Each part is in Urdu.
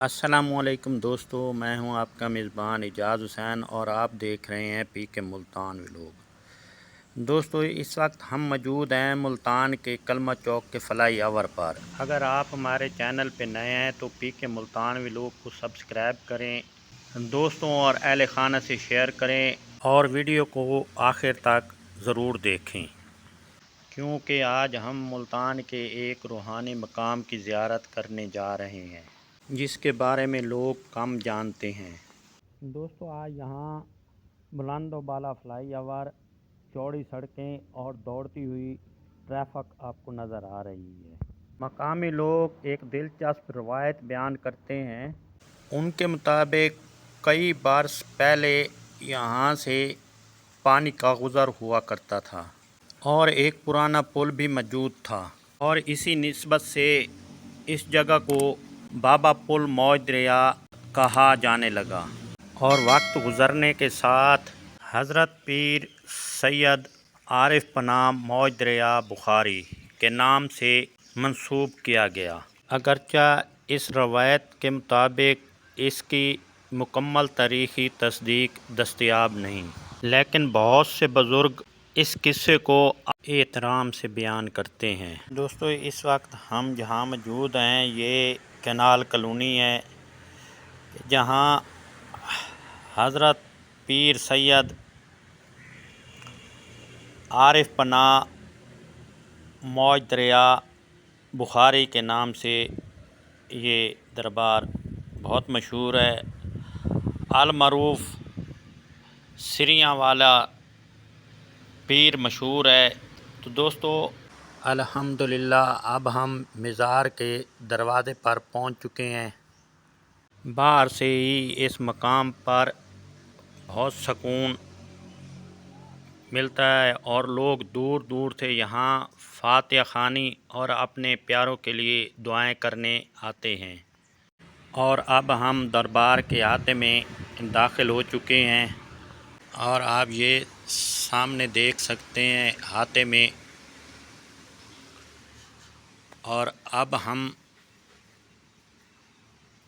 السلام علیکم دوستو، میں ہوں آپ کا میزبان اعجاز حسین اور آپ دیکھ رہے ہیں پی کے ملتان ولاگ۔ دوستو اس وقت ہم موجود ہیں ملتان کے کلمہ چوک کے فلائی اوور پر۔ اگر آپ ہمارے چینل پہ نئے ہیں تو پی کے ملتان ولاگ کو سبسکرائب کریں، دوستوں اور اہل خانہ سے شیئر کریں اور ویڈیو کو آخر تک ضرور دیکھیں، کیونکہ آج ہم ملتان کے ایک روحانی مقام کی زیارت کرنے جا رہے ہیں جس کے بارے میں لوگ کم جانتے ہیں۔ دوستو آج یہاں بلند و بالا فلائی اوور، چوڑی سڑکیں اور دوڑتی ہوئی ٹریفک آپ کو نظر آ رہی ہے۔ مقامی لوگ ایک دلچسپ روایت بیان کرتے ہیں۔ ان کے مطابق کئی برس پہلے یہاں سے پانی کا گزر ہوا کرتا تھا اور ایک پرانا پل بھی موجود تھا، اور اسی نسبت سے اس جگہ کو بابا پل موج دریا کہا جانے لگا، اور وقت گزرنے کے ساتھ حضرت پیر سید عارف پناہ موج دریا بخاری کے نام سے منسوب کیا گیا۔ اگرچہ اس روایت کے مطابق اس کی مکمل تاریخی تصدیق دستیاب نہیں، لیکن بہت سے بزرگ اس قصے کو احترام سے بیان کرتے ہیں۔ دوستو اس وقت ہم جہاں موجود ہیں یہ کینال کالونی ہے، جہاں حضرت پیر سید عارف پناہ موج دریا بخاری کے نام سے یہ دربار بہت مشہور ہے۔ المعروف سریاں والا پیر مشہور ہے۔ تو دوستو الحمدللہ اب ہم مزار کے دروازے پر پہنچ چکے ہیں۔ باہر سے ہی اس مقام پر بہت سکون ملتا ہے اور لوگ دور دور سے یہاں فاتحہ خوانی اور اپنے پیاروں کے لیے دعائیں کرنے آتے ہیں۔ اور اب ہم دربار کے احاطے میں داخل ہو چکے ہیں، اور آپ یہ سامنے دیکھ سکتے ہیں احاطے میں، اور اب ہم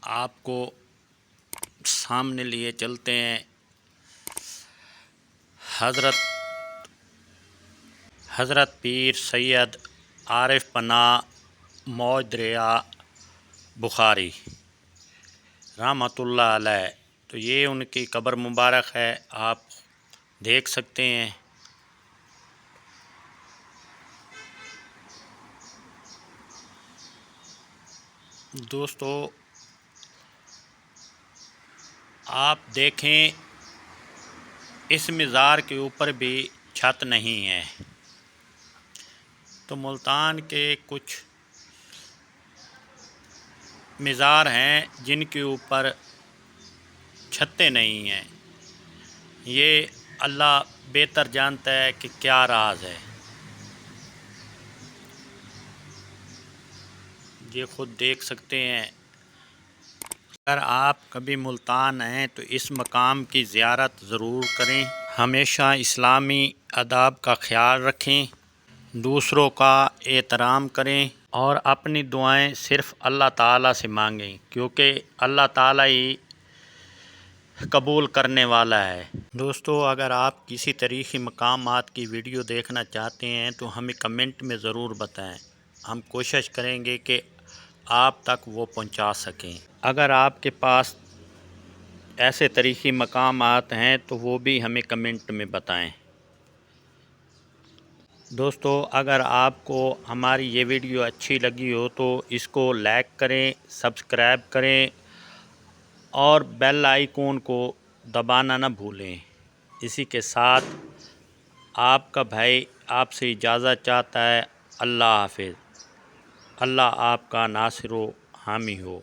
آپ کو سامنے لیے چلتے ہیں حضرت پیر سید عارف پناہ موج دریا بخاری رحمۃ اللہ علیہ۔ تو یہ ان کی قبر مبارک ہے، آپ دیکھ سکتے ہیں۔ دوستو آپ دیکھیں اس مزار کے اوپر بھی چھت نہیں ہے۔ تو ملتان کے کچھ مزار ہیں جن کے اوپر چھتیں نہیں ہیں، یہ اللہ بہتر جانتا ہے کہ کیا راز ہے، یہ خود دیکھ سکتے ہیں۔ اگر آپ کبھی ملتان آئیں تو اس مقام کی زیارت ضرور کریں، ہمیشہ اسلامی آداب کا خیال رکھیں، دوسروں کا احترام کریں اور اپنی دعائیں صرف اللہ تعالیٰ سے مانگیں، کیونکہ اللہ تعالیٰ ہی قبول کرنے والا ہے۔ دوستو اگر آپ کسی تاریخی مقامات کی ویڈیو دیکھنا چاہتے ہیں تو ہمیں کمنٹ میں ضرور بتائیں، ہم کوشش کریں گے کہ آپ تک وہ پہنچا سکیں۔ اگر آپ کے پاس ایسے تاریخی مقامات ہیں تو وہ بھی ہمیں کمنٹ میں بتائیں۔ دوستو اگر آپ کو ہماری یہ ویڈیو اچھی لگی ہو تو اس کو لائک کریں، سبسکرائب کریں اور بیل آئیکن کو دبانا نہ بھولیں۔ اسی کے ساتھ آپ کا بھائی آپ سے اجازت چاہتا ہے۔ اللہ حافظ۔ اللہ آپ کا ناصر و حامی ہو۔